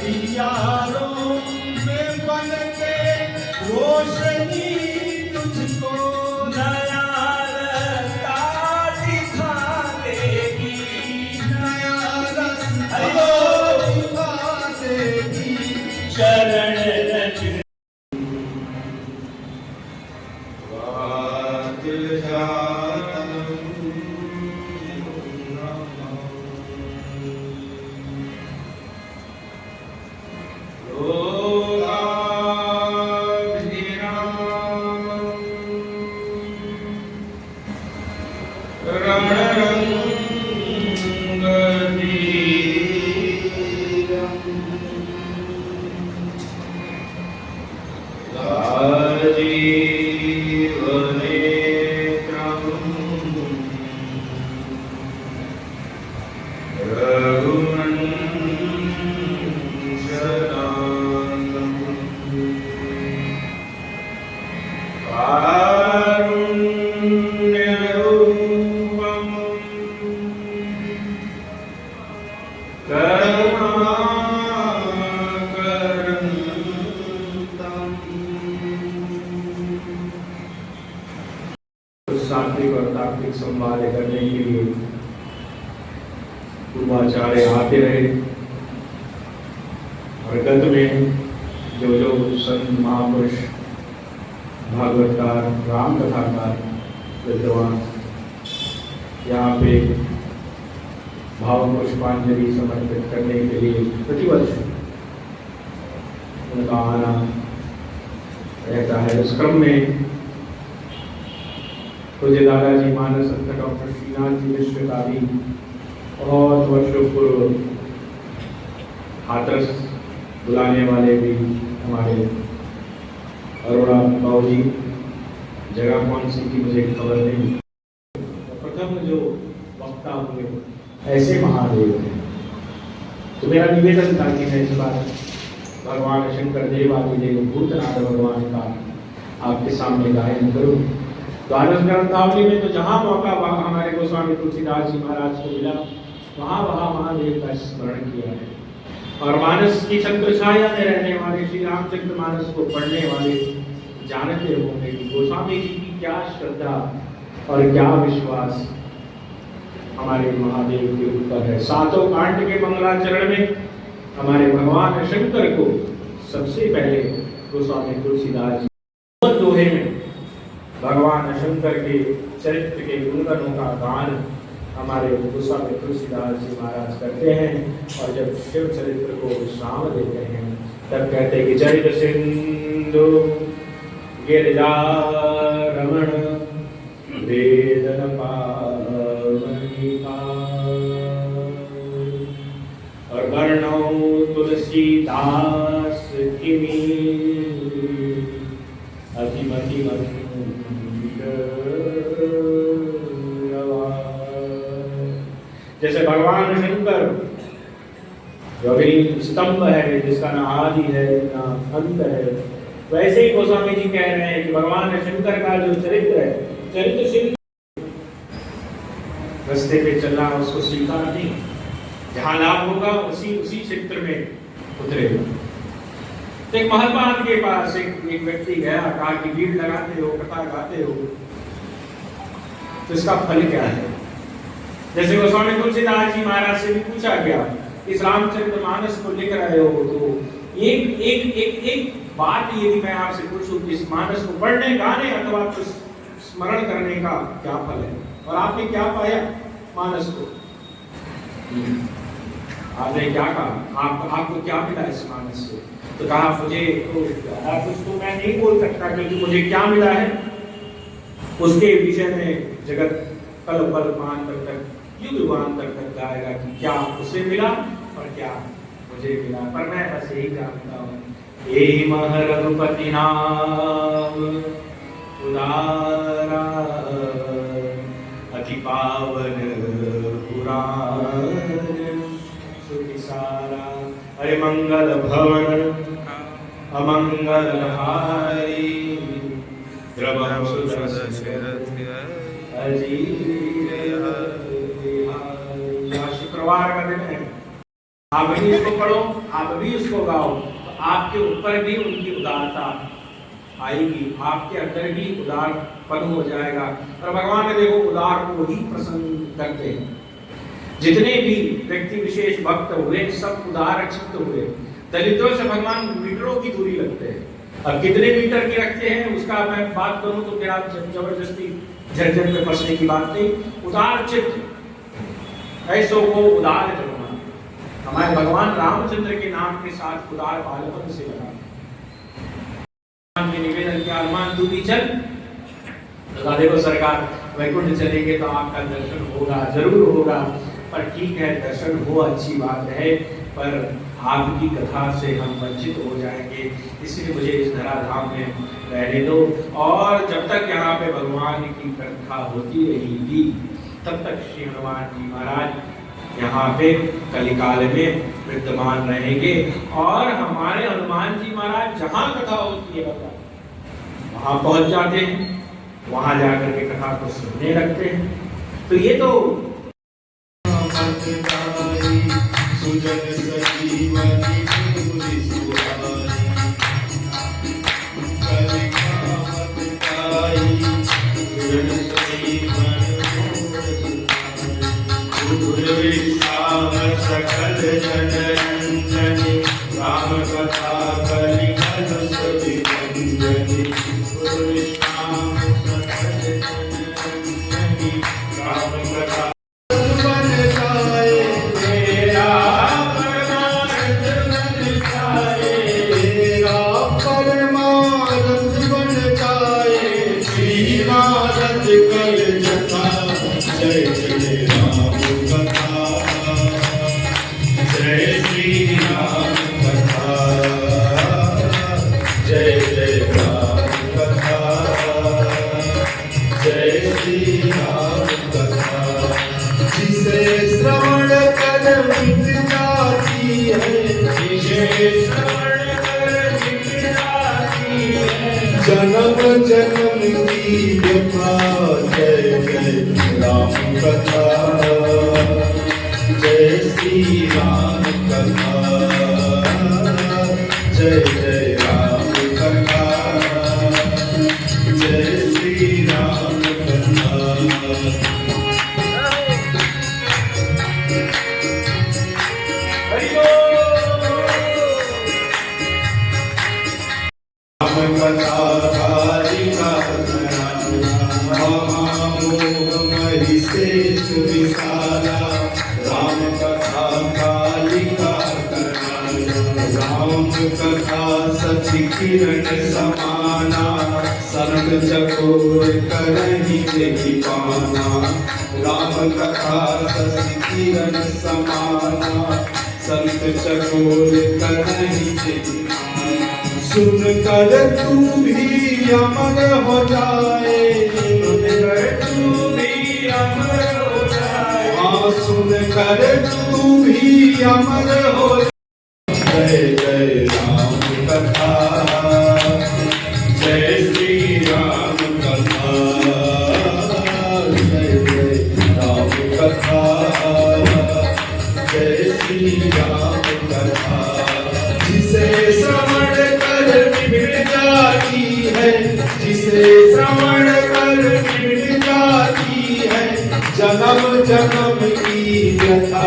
अंधियारों में बन के रोशनी तुझको नया रास्ता दिखा देगी, नया रास्ता दिखा देगी। शरण रज सात्विक और तात्विक संवाद करने के लिए पूर्वाचार्य आते रहे और गत में जो संत महापुरुष भागवतकार राम कथाकार विद्वान यहाँ पे भाव पुष्पांजलि समर्पित करने के लिए प्रतिवर्ष उनका आना रहता है। उस क्रम में पूज्य दादाजी मानस संत डॉक्टर श्रीनाथ जी मिश्र का भी बहुत वर्षों पूर्व हाथरस बुलाने वाले भी हमारे अरोड़ा बाबू जी, जगह कौन सी थी मुझे खबर नहीं। प्रथम जो वक्ता हुए ऐसे महादेव हैं, तो मेरा निवेदन था कि मैं इस बार भगवान शंकर देवादिदेव भूतनाथ भगवान का आपके सामने गायन करूं। द्वादश ग्रंथावली में तो जहाँ मौका वहाँ हमारे गोस्वामी तुलसीदास जी महाराज को मिला, वहाँ महादेव का स्मरण किया है। और मानस की छत्र छाया में रहने वाले श्री रामचंद्र मानस को पढ़ने वाले जानते होंगे कि गोस्वामी जी की क्या श्रद्धा और क्या विश्वास हमारे महादेव के ऊपर है। सातों कांड के मंगलाचरण में हमारे भगवान शंकर को सबसे पहले गोस्वामी तुलसीदास जी दोहे में भगवान शंकर के चरित्र के गुणगणों का गान हमारे गोस्वामी तुलसीदास जी महाराज करते हैं। और जब शिव चरित्र को विश्राम देते हैं तब कहते हैं कि चरित सिंधु गिरिजा रमण वेदन पावनिका और वर्णौ तुलसीदास किमी अतिमति जैसे भगवान शंकर जो अभी स्तंभ है, जिसका ना आदि है ना अंत है, वैसे ही गोस्वामी जी कह रहे हैं कि भगवान शंकर का जो चरित्र है, चरित्र सिंधु रास्ते पे चलना उसको सीखा नहीं, जहां लाभ होगा उसी क्षेत्र में उतरेगा। तो एक महात्मा के पास एक व्यक्ति गया, कहा कि गीत लगाते हो, कथा गाते हो, तो इसका फल क्या है। जैसे गोस्वामी तुलसीदास जी महाराज से भी पूछा गया, इस रामचंद्र मानस को लिख रहे हो तो एक बात यदि मैं आपसे पूछूं कि इस मानस को पढ़ने, गाने अथवा तो स्मरण करने का क्या फल है, और आपने क्या पाया मानस को? आपने क्या कहा, आपको क्या मिला इस मानस से? तो कहा मुझे तो ज्यादा कुछ तो मैं नहीं बोल सकता, क्योंकि मुझे क्या मिला है उसके विषय में जगत कल पल मांतर तक युगांतर तक गाएगा कि क्या उसे मिला और क्या मुझे मिला। पर मैं बस यही जानता हूँ, यही मह रघुपति नाम उदारा अति पावन पुराण सुखी सारा। अरे मंगल भवन अमंगल हारी द्रवम शुक्रवार का दिन है। आप भी इसको पढ़ो, आप भी इसको गाओ, तो आपके ऊपर भी उनकी उदारता आएगी, आपके अंदर भी उदारपन हो जाएगा। और भगवान ने देखो उदार को ही पसंद करते हैं। जितने भी व्यक्ति विशेष भक्त हुए सब उदार चित्त हुए। दलितों से भगवान मीटरों की दूरी रखते हैं। अब कितने मीटर की रखते हैं उसका मैं बात करूं तो फिर आप जबरदस्ती झंझट में फंसने की बात नहीं। उदार चित्त ऐसो को उदार करना। हमारे भगवान रामचंद्र के नाम के साथ उदार बालपन से लगा के निवेदन किया, हनुमान तू भी चल। तो देखो सरकार वैकुंठ चलेंगे तो आपका दर्शन होगा, जरूर होगा। पर ठीक है, दर्शन हो अच्छी बात है, पर आपकी कथा से हम वंचित हो जाएंगे, इसलिए मुझे इस धराधाम में रहने दो। और जब तक यहाँ पे भगवान की कथा होती रहेगी तब तक श्री हनुमान जी महाराज यहाँ पे कलिकाल में विद्यमान रहेंगे। और हमारे हनुमान जी महाराज जहाँ कथा होती है वहाँ पहुँच जाते हैं, वहाँ जाकर के कथा को सुनने लगते हैं। तो ये तो सुजन सजीवनी पुरी सुहाई कलिकामताई सुजन सजीवन गुरुविश्राम सकल जनरंजनी राम कथा कलिकल सविरंजनी गुरुविश्राम सकल जनरंजनी राम कथा जन्म जन्म की व्यथा जय जय राम कथा जय श्री राम कथा जय जय राम कथा जय श्री राम कथा। किरण समाना संग चकोर करहि जेहि पाना। राम कथा सच किरण समाना संत चकोर करहि जेहि पाना। सुन कर तू भी अमर हो जाए, तू भी अमर हो जाए। हाँ सुन कर तू भी अमर हो जाए। जय जय राम कथा जय श्री राम कथा जय जय राम कथा जय श्री राम कथा। जिसे श्रवण कर मिट जाती है, जिसे श्रवण कर मिट जाती है जन्म जन्म की व्यथा।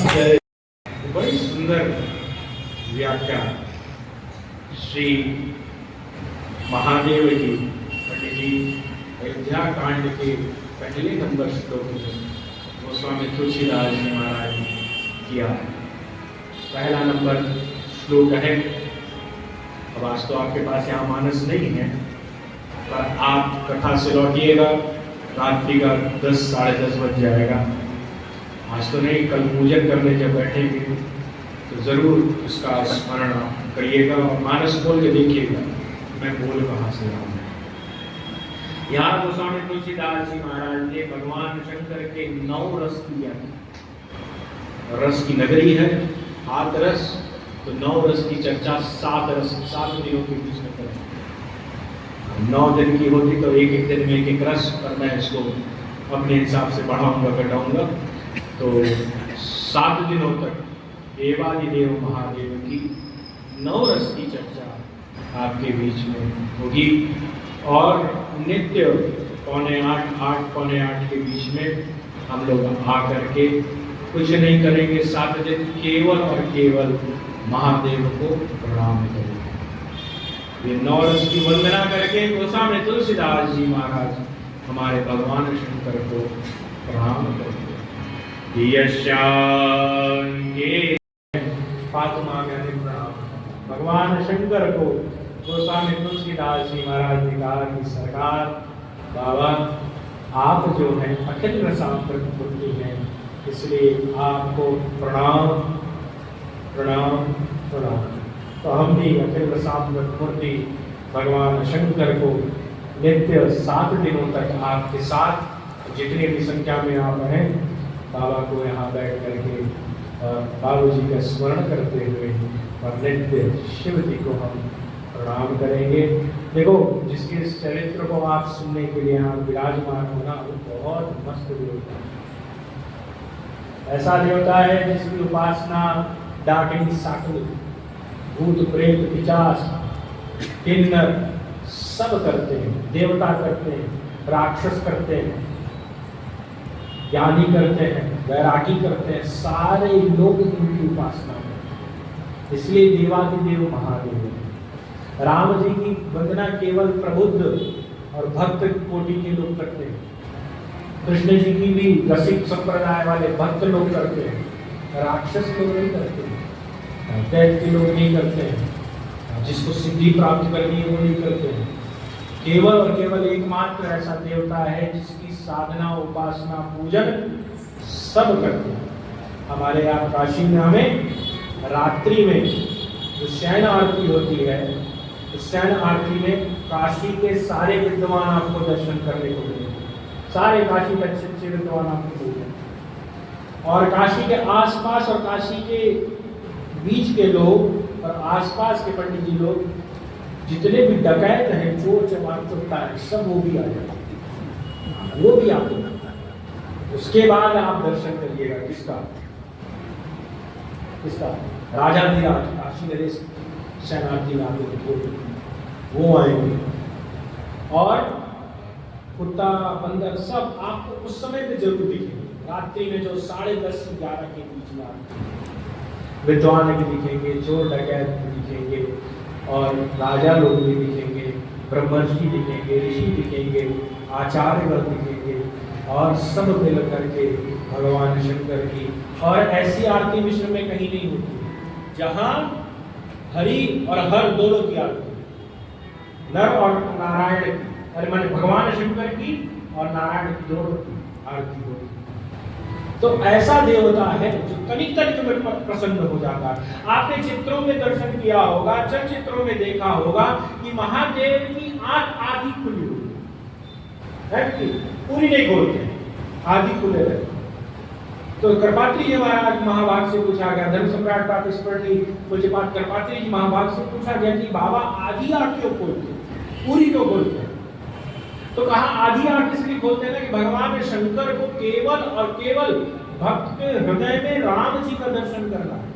जय बड़ी सुंदर व्याख्या श्री महादेव जी पंडित जी अयोध्या कांड के पहले नंबर श्लोक में गोस्वामी तुलसीदास जी महाराज ने किया। पहला नंबर श्लोक है। अब आज तो आपके पास यहाँ मानस नहीं है, पर आप कथा से लौटिएगा रात्रि का 10 साढ़े 10 बज जाएगा। आज तो नहीं, कल पूजन करने जब बैठेंगे तो जरूर उसका स्मरण करिएगा और मानस बोल के देखिएगा मैं बोल कहाँ से रहा हूँ। यहाँ गोस्वामी तुलसीदास जी महाराज ने भगवान शंकर के 9 रस किया। रस की नगरी है हाथ रस, तो 9 रस की चर्चा 7 दिनों के बीच में करें। 9 दिन की होती तो एक दिन में एक रस, पर मैं इसको अपने हिसाब से बढ़ाऊंगा घटाऊंगा, तो 7 दिनों तक देवादिदेव महादेव की नवरस की चर्चा आपके बीच में होगी। और नित्य 7:45 8:45 के बीच में हम लोग आकर के कुछ नहीं करेंगे, 7 दिन केवल और केवल महादेव को प्रणाम करेंगे। ये नवरस की वंदना करके गोस्वामी तुलसीदास जी महाराज हमारे भगवान शंकर को प्रणाम करेंगे। फातिमा कहने प्रणाम। भगवान शंकर को गोस्वामी तुलसीदास जी महाराज ने कहा कि सरकार बाबा आप जो हैं अखिल रसामृत मूर्ति हैं, इसलिए आपको प्रणाम प्रणाम प्रणाम। तो हम भी अखिल रसामृत मूर्ति भगवान शंकर को नित्य 7 दिनों तक आपके साथ जितनी भी संख्या में आप हैं बाबा को यहाँ बैठ करके बाबू जी का स्मरण करते हुए और नित्य शिव जी को हम प्रणाम करेंगे। देखो जिसके इस चरित्र को आप सुनने के लिए यहाँ विराजमान होना, वो बहुत मस्त देवता है। ऐसा देवता है जिसकी उपासना डाकिनी साकिनी भूत प्रेत पिशाच किन्नर सब करते हैं, देवता करते हैं, राक्षस करते हैं, ज्ञानी करते हैं, वैरागी करते हैं, सारे लोग इनकी उपासना करते हैं। इसलिए देवादिदेव महादेव है। राम जी की वंदना केवल प्रबुद्ध और भक्त कोटि के लोग करते हैं। कृष्ण जी की भी रसिक संप्रदाय वाले भक्त लोग करते हैं, राक्षस लोग नहीं करते हैं, दैत्य के लोग नहीं करते हैं, जिसको सिद्धि प्राप्त करनी है वो नहीं करते हैं। केवल और केवल एकमात्र ऐसा देवता है जिसकी साधना उपासना पूजन सब करते हैं। हमारे यहाँ काशी में हमें रात्रि में जो शयन आरती होती है, उस शयन आरती में काशी के सारे विद्वान आपको दर्शन करने को मिलेंगे। सारे काशी के अच्छे अच्छे विद्वान आपको मिलेंगे। और काशी के आसपास और काशी के बीच के लोग और आसपास के पंडित जी लोग, जितने भी डकैत हैं, चोर चमार कुत्ता है, सब वो भी आ जाते हैं, वो भी आपको मिलता है। उसके बाद आप दर्शन करिएगा किसका किसका राजाधिराज काशी नरेश शरणार्थी वो आएंगे और कुत्ता बंदर सब आपको उस समय पे जरूर दिखेंगे। रात्रि में जो 10:30 से 11 के बीच में आते विद्वान भी दिखेंगे, चोर डकैत भी दिखेंगे और राजा लोग भी दिखेंगे, ब्रह्मर्षि दिखेंगे, ऋषि दिखेंगे, आचार्यगण दिखेंगे और सब मिल करके भगवान शंकर की। और ऐसी आरती विश्व में कहीं नहीं होती जहां हरि और हर दोनों की आरती, नर और नारायण की, अरे माने भगवान शंकर की और नारायण की दोनों की आरती होती। तो ऐसा देवता है जो तनिक तनिक में प्रसन्न हो जाता है। आपने चित्रों में दर्शन किया होगा, चलचित्रों में देखा होगा कि महादेव की आंख आधी खुली हुई है, पूरी नहीं खोलते, आधी खुले रहते। तो कृपात्री जी महाराज महाभाग से पूछा गया, धर्म सम्राट प्रातिस्पर्धी पूज्यपाद कृपात्री जी महाभाग से पूछा गया कि बाबा आधी आंख क्यों खोलते, पूरी क्यों खोलते? तो कहा आधी आंख इसलिए खोलते हैं कि भगवान शंकर को केवल और केवल भक्त के हृदय में राम जी का दर्शन करना है।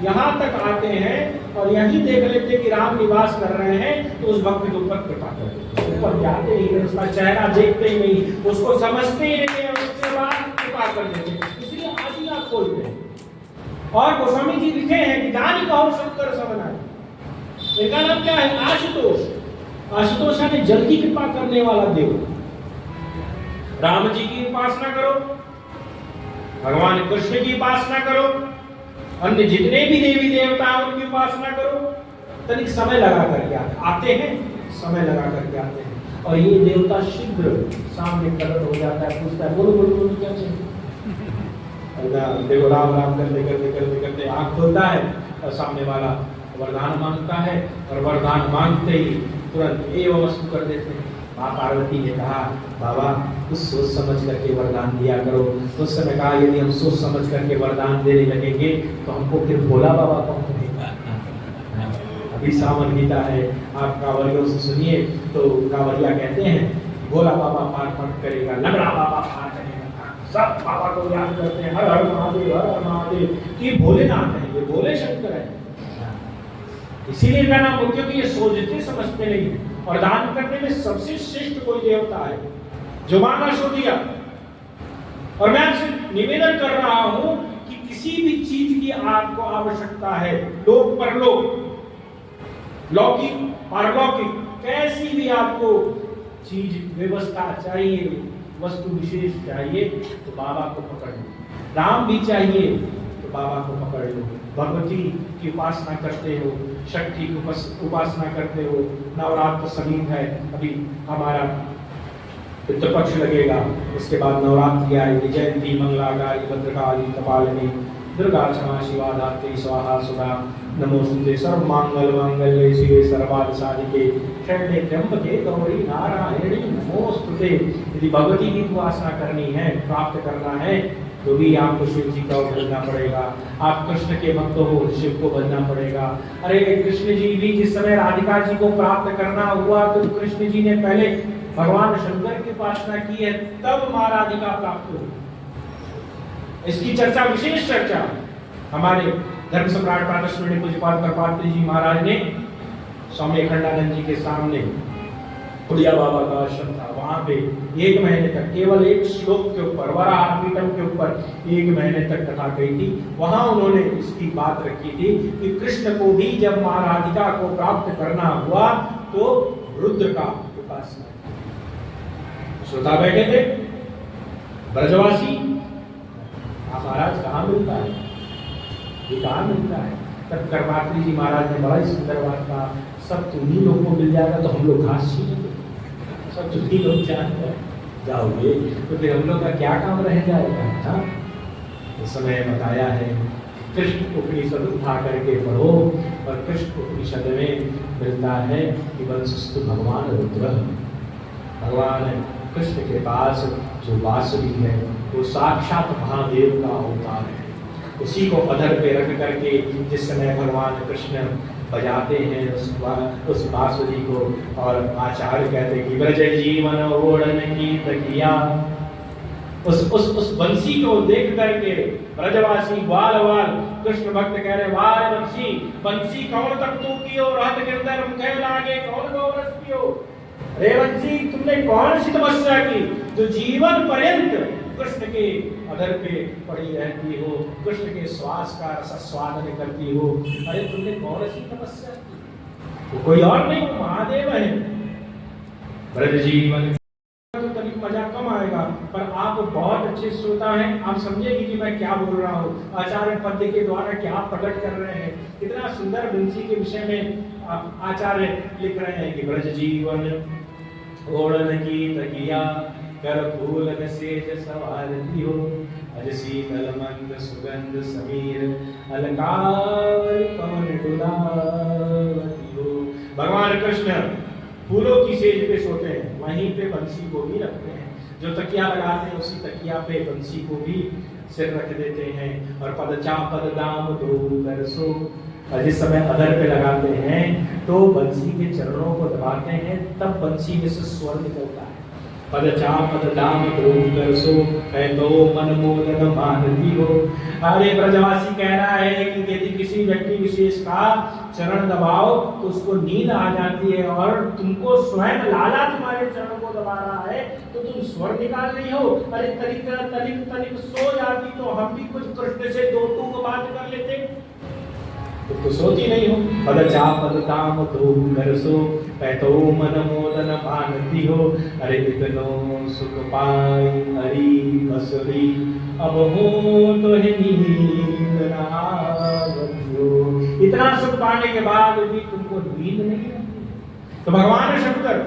यहाँ तक आते हैं और यही देख लेते कि राम निवास कर रहे हैं, तो उस भक्त के ऊपर कृपा कर देते, ऊपर जाते ही नहीं, उसका चेहरा देखते ही नहीं, उसको समझते ही नहीं और उसके बाद कृपा कर देते, इसलिए आधी आंख खोलते हैं। और गोस्वामी जी लिखे हैं कि जानी कहो शंकर समनाई, इनका नाम क्या है? आशुतोष। आशुतोष यानी जल्दी कृपा करने वाला देव। राम जी की उपासना करो, भगवान कृष्ण की उपासना करो, अन्य जितने भी देवी देवता हैं उनकी उपासना करो, तनिक समय लगा करके आते हैं, समय लगा करके आते हैं। और ये देवता शीघ्र सामने प्रकट हो जाता है, पूछता है बोलो बोलो बोलो क्या चाहिए। देखो राम राम करते करते करते करते आंख खोलता है और सामने वाला वरदान मांगता है और वरदान मांगते ही तुरंत एवं वस्तु कर देते हैं। माँ पार्वती ने कहा बाबा कुछ सोच समझ करके वरदान दिया करो। उस समय कहा यदि हम सोच समझ करके वरदान देने लगेंगे तो हमको फिर भोला बाबा कौन देगा। अभी सावन गीता है, आप कांवरियों से सुनिए तो कांवरिया कहते हैं भोला बाबा पार करेगा, लंगड़ा बाबा पार करेगा, सब बाबा को याद करते हैं, हर हर महादेव, हर हर महादेव। ये भोलेनाथ है, ये भोले शंकर है। इसीलिए इनका नाम हो, क्योंकि ये सोचते समझते नहीं। और दान करने में सबसे श्रेष्ठ कोई देवता है, जो मांगा सो दिया। और मैं आपसे निवेदन कर रहा हूं कि किसी भी चीज की आपको आवश्यकता है, लोक परलोक, लौकिक पारलौकिक, कैसी भी आपको चीज व्यवस्था चाहिए, वस्तु विशेष चाहिए, तो बाबा को पकड़ लो। राम भी चाहिए तो बाबा को पकड़ लो। भगवती की उपासना करते हो, शक्ति की उपासना करते हो, नवरात्र समीप है, अभी हमारा पितृ पक्ष लगेगा, उसके बाद नवरात्रि आएगी, जयंती मंगलाकाली भद्रकाली कपालिनी दुर्गा क्षमा शिवा धात्री स्वाहा सुधा नमोस्तुते सर्व मांगल मांगल्ये शिवे सर्वार्थ साधिके शरण्ये त्र्यंबके गौरी नारायणी नमोस्तुते। यदि भगवती की उपासना करनी है, प्राप्त करना है, तो भी आपको शिव जी का भजना पड़ेगा। आप कृष्ण के भक्त हो, शिव को भजना पड़ेगा। अरे कृष्ण जी भी जिस समय राधिका जी को प्राप्त करना हुआ, तो कृष्ण जी ने पहले भगवान शंकर की उपासना की है, तब मां राधिका प्राप्त हुई। इसकी चर्चा, विशेष चर्चा हमारे धर्म सम्राट प्रातस्मरणीय पूज्यपाद करपात्री जी महाराज ने स्वामी अखंडानंद जी के सामने, उड़िया बाबा का आश्रम था, वहां पे 1 महीने तक केवल एक श्लोक के ऊपर, वराहपीठम के ऊपर 1 महीने तक कथा कही थी। वहां उन्होंने इसकी बात रखी थी कि कृष्ण को भी जब मां राधिका को प्राप्त करना हुआ, तो रुद्र का उपासना। श्रोता बैठे थे, ब्रजवासी, आप महाराज कहाँ मिलता है, ये कहाँ मिलता है? तब करपात्री जी महाराज ने बड़ा ही सुंदर बात कहा, सब तुम्ही लोग को मिल जाएगा तो हम लोग घास छीनेंगे, सब तुम्ही लोग जाओगे तो फिर हम लोग का क्या काम रह जाएगा? इस समय बताया है, कृष्ण उपनिषद उठा करके पढ़ो, और कृष्ण उपनिषद में मिलता है कि वंशस्तु भगवान रुद्र, भगवान कृष्ण के पास जो बांसुरी है वो साक्षात महादेव का अवतार है। उसी को अधर पे रख करके जिस समय भगवान कृष्ण बजाते हैं उस बांसुरी को, और आचार्य कहते हैं कि ब्रज जीवन ओढ़न की तकिया, उस बंसी को देख करके ब्रजवासी ग्वाल कृष्ण भक्त कह रहे, वाह बंसी कौन तक तू कियो, रात गिरधर मुखे लागे कौन गोरस पियो। रे बंसी, तुमने कौन सी तपस्या की जो जीवन पर्यंत कृष्ण के अधर पे पड़ी रहती हो, कृष्ण के श्वास का रसास्वादन करती हो। अरे तुमने कौन सी तपस्या की? वो कोई और नहीं, वो महादेव है। ब्रज जीवन तो तनिक मजा कम आएगा, पर आप बहुत अच्छे श्रोता हैं, आप समझेंगे कि मैं क्या बोल रहा हूँ, आचार्य पद्य के द्वारा क्या प्रकट कर रहे हैं। कितना सुंदर बंसी के विषय में आचार्य लिख रहे हैं कि ब्रज जीवन ओढ़न की तकिया, कर फूल में सेज सवारती हो, अज शीतल मंद सुगंध समीर, अलकार पवन डुलावती हो। भगवान कृष्ण फूलों की सेज पे सोते हैं, वहीं पे बंसी को भी रखते हैं। जो तकिया लगाते हैं उसी तकिया पे बंसी को भी सिर रख देते हैं। और पदचा पद दाम दो कर सो, और जिस समय अधर पे लगाते हैं तो बंसी के चरणों को दबाते हैं, तब बंसी में से स्वर निकलता है। पदचा पद दाम दो कर सो, तो मन मोदन मानती हो। अरे ब्रजवासी कह रहा है कि यदि किसी व्यक्ति विशेष का चरण दबाओ तो उसको नींद आ जाती है, और तुमको स्वयं लाला तुम्हारे चरणों को दबा रहा है तो तुम स्वर निकाल रही हो। अरे तनिक सो जाती तो हम भी कुछ कृष्ण से दो टूक बात कर लेते, तो सोती नहीं हो। पदचा पद दाम दो कर सो, तो मन मोदन मानती हो। अरे इतनो सुख पाई हरी बसरी, अब हो तो है नींद ना आवती हो। इतना सुख पाने के बाद भी तुमको नींद नहीं आती। तो भगवान शंकर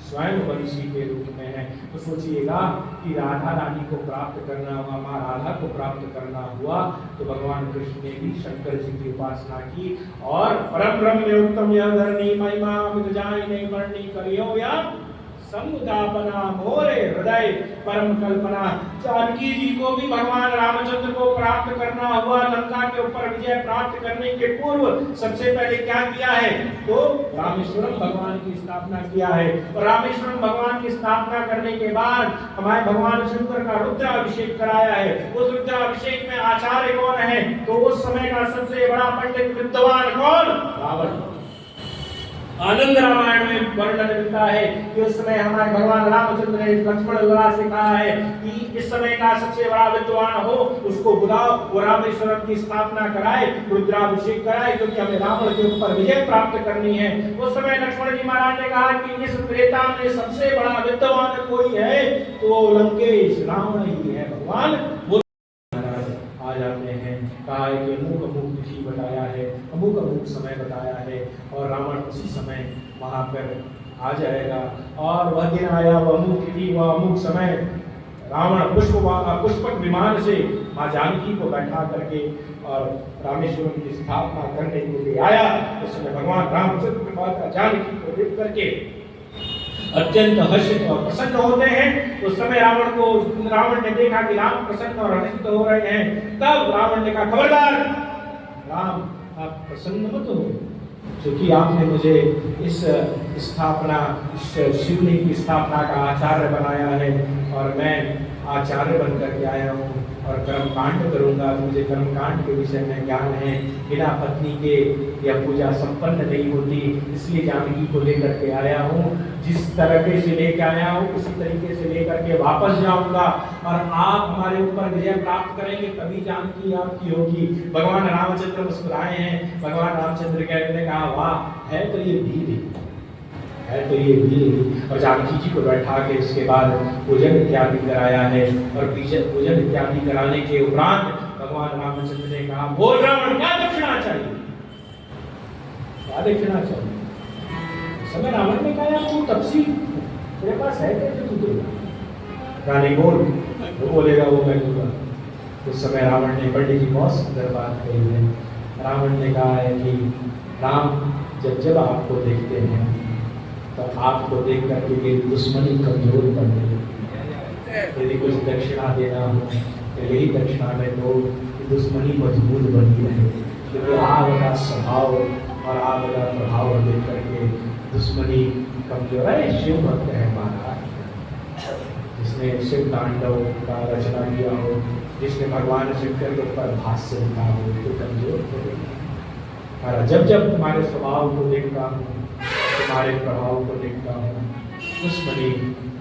स्वयं बंसी के रूप में है। तो सोचिएगा कि राधा रानी को प्राप्त करना हुआ, माँ राधा को प्राप्त करना हुआ, तो भगवान कृष्ण ने भी शंकर जी की उपासना की। और परम ब्रह्म में उत्तम यह धरणी, महिमा विद जाय नहीं वर्णी, करियो या समुदापना मोरे हृदय परम कल्पना। जानकी जी को भी भगवान रामचंद्र को प्राप्त करना हुआ, लंका के ऊपर विजय प्राप्त करने के पूर्व सबसे पहले क्या किया है, तो रामेश्वरम भगवान की स्थापना किया है। और रामेश्वरम भगवान की स्थापना करने के बाद हमारे भगवान शंकर का रुद्राभिषेक कराया है। उस रुद्राभिषेक में आचार्य कौन है, तो उस समय का सबसे बड़ा पंडित विद्वान कौन, रावण। आनंद रामायण में वर्णन मिलता है कि उस समय हमारे भगवान रामचंद्र ने लक्ष्मण लला से कहा है कि इस समय का सबसे बड़ा विद्वान हो उसको बुलाओ, वो रामेश्वरम की स्थापना कराए, रुद्राभिषेक कराए, क्योंकि हमें रावण के ऊपर विजय प्राप्त करनी है। उस समय लक्ष्मण जी महाराज ने कहा कि इस त्रेता में सबसे बड़ा विद्वान कोई है तो लंकेश रावण ही है। भगवान वो आ जाते हैं, कहा है कि अमुक अमुक तिथि बताया है, अमुक अमुक समय बताया है, और रावण उसी समय वहां पर आ जाएगा। और वह दिन आया, वह अमुक तिथि, वह अमुक समय, रावण पुष्पक विमान से मां जानकी को बैठा करके और रामेश्वरम की स्थापना करने के लिए आया। उस समय भगवान रामचंद्र माता जानकी को देख करके अत्यंत हर्षित और प्रसन्न होते हैं। उस समय रावण ने देखा कि राम प्रसन्न और हर्षित हो रहे हैं। तब रावण ने कहा, खबरदार राम, आप प्रसन्न मत हो, क्योंकि आपने मुझे इस स्थापना, इस शिवलिंग की स्थापना का आचार्य बनाया है और मैं आचार्य बनकर के आया हूँ और कर्मकांड करूंगा। मुझे कर्मकांड के विषय में ज्ञान है, बिना पत्नी के यह पूजा संपन्न नहीं होती, इसलिए जानकी को लेकर के आया हूँ। जिस तरीके से लेकर आया हूँ उसी तरीके से लेकर के वापस जाऊंगा और आप हमारे ऊपर विजय प्राप्त करेंगे, तभी जानकी आपकी होगी। भगवान रामचंद्र मुस्कुराए हैं। भगवान रामचंद्र कहने कहा, वाह, है तो ये वीर, है तो ये वीर। और जानकी जी को बैठा के इसके बाद पूजन इत्यादि कराया है। और पूजन इत्यादि कराने के उपरांत भगवान रामचंद्र ने कहा, बोल रावण, क्या दक्षिणा चाहिए, क्या दक्षिणा चाहिए। समय रावण ने कहा, तू तपसी, तेरे पास है क्या, तू देगा, रानी बोल, वो बोलेगा वो मैं दूंगा। उस समय रावण ने, पंडित जी बहुत सुंदर बात कही है। रावण ने कहा है कि राम, जब आपको देखते हैं तो आपको देख करके मेरी दुश्मनी कमजोर पड़ गई। यदि कुछ दक्षिणा देना हो तो यही दक्षिणा में दो, दुश्मनी मजबूत बनी रहे, क्योंकि आग का स्वभाव और आग का प्रभाव देख करके दुश्मनी कमजोर है। शिव भक्त है महाराज, जिसने शिव तांडव का रचना किया हो, जिसने भगवान शंकर के ऊपर भाष्य लिखा हो, तो कमजोर हो गई। जब जब तुम्हारे स्वभाव को देखता हूँ, तुम्हारे प्रभाव को देखता हूँ, दुश्मनी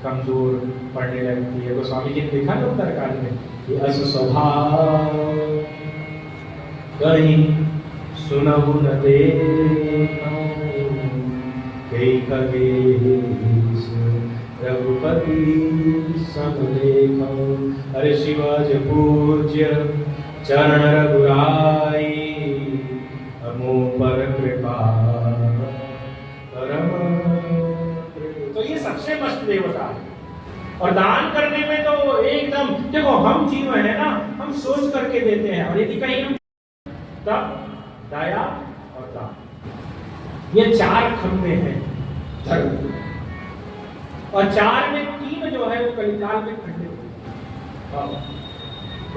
कमजोर पड़ने लगती है। गोस्वामी जी ने देखा ना उत्तरकांड में कि अस स्वभाव कहीं सुनहु न देखऊं, कई खगेश रघुपति सम देखऊं। अरे शिवाज पूज्य चरण रघुराई, अमो पर कृपा। तो ये सबसे मस्त देवता है। और दान करने में तो एकदम, देखो हम जीव है ना, हम सोच करके देते हैं, और यदि कहीं हम तब दया और दान, ये चार खंभे हैं धर्म, और चार में तीन जो है वो कलिकाल में खंडे होते,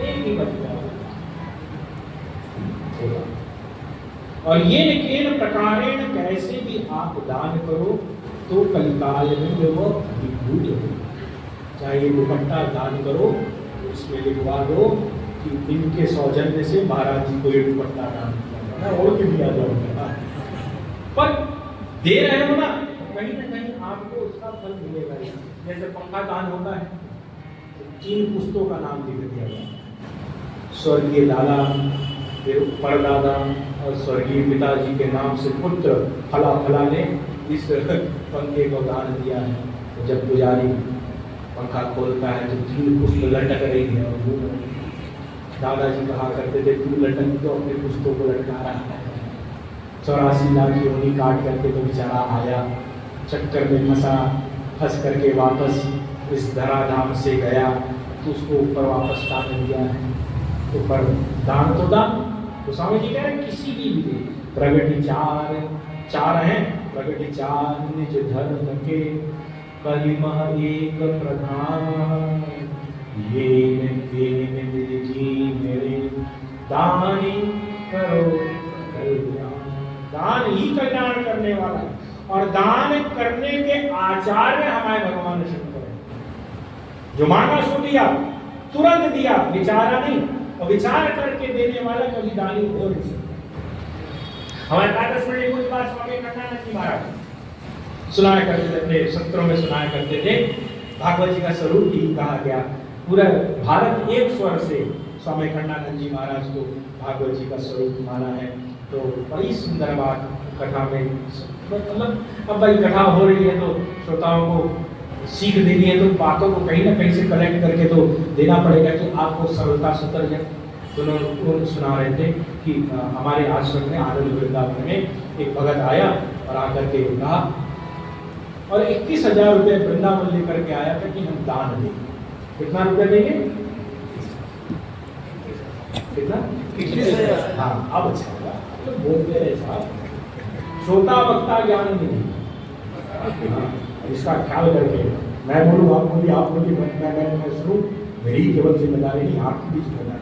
एक ही बचता है। और ये निकेन प्रकारेण, कैसे भी आप दान करो तो कलिकाल में वो अधिभूत हो। चाहे दुपट्टा दान करो, उसमें लिखवा दो कि इनके सौजन्य से महाराज जी को ये दुपट्टा दान किया, और भी दिया जाऊंगा, पर दे रहे हो ना, कहीं ना कहीं आपको उसका फल मिलेगा। जैसे पंखा दान होता है, 3 पुस्तों का नाम लिख दिया गया, स्वर्गीय दादा, फिर परदादा और स्वर्गीय पिताजी के नाम से पुत्र फला फला ने इस पंखे को दान दिया है। तो जब पुजारी पंखा खोलता है तो 3 पुष्प लटक रही है, और दादाजी कहा करते थे, तू लटक तो अपने पुष्पों को लटका रहा है। 84 लाख की होनी काट करके तो बेचारा आया, चक्कर में फंस करके वापस इस धराधाम से गया, तो उसको ऊपर वापस डाल दिया है। तो पर दान तो दान, तो स्वामी जी कह रहे हैं किसी भी विधि, प्रगति चार हैं, प्रगति चार निज धर्म के, कलिमह एक प्रधान, ये जी मेरे दानी करो कल्याण। दान ही कल्याण करने वाला है, और दान करने के आचार्य हमारे भगवान शंकर हैं। जो मांगा सो दिया, तुरंत दिया, विचारा नहीं, और विचार करके देने वाला कभी दानी हो नहीं सकता। हमारे कागज में कुछ बात स्वामी कन्हैया जी महाराज सुनाया करते थे, सत्रों में सुनाया करते थे। भागवत जी का स्वरूप ही कहा गया। पूरा भारत एक स्वर से स्वामी कन्हैया जी महाराज को भागवत जी का स्वरूप माना है। तो बड़ी सुंदर बात कथा में, मतलब अब भाई कथा हो रही है तो श्रोताओं को सीख देनी है, तो बातों को कहीं ना कहीं से कलेक्ट करके तो देना पड़ेगा कि आपको सरलता सुतर जाए। तो उन्होंने सुना रहे थे कि हमारे आश्रम में आनंद वृंदावन में एक भगत आया और आकर के कहा, और 21,000 रुपये वृंदावन लेकर के आया था कि हम दान देंगे। कितना रुपये देंगे? कितना? 21,000। हाँ, अब अच्छा होगा तो बोलते रहे साहब, श्रोता वक्ता ज्ञान नहीं। इसका ख्याल करके मैं बोलूँ, आप बोलिए, आप बोलिए, मैं सुनूं, मेरी केवल जिम्मेदारी नहीं, आपकी भी जिम्मेदारी।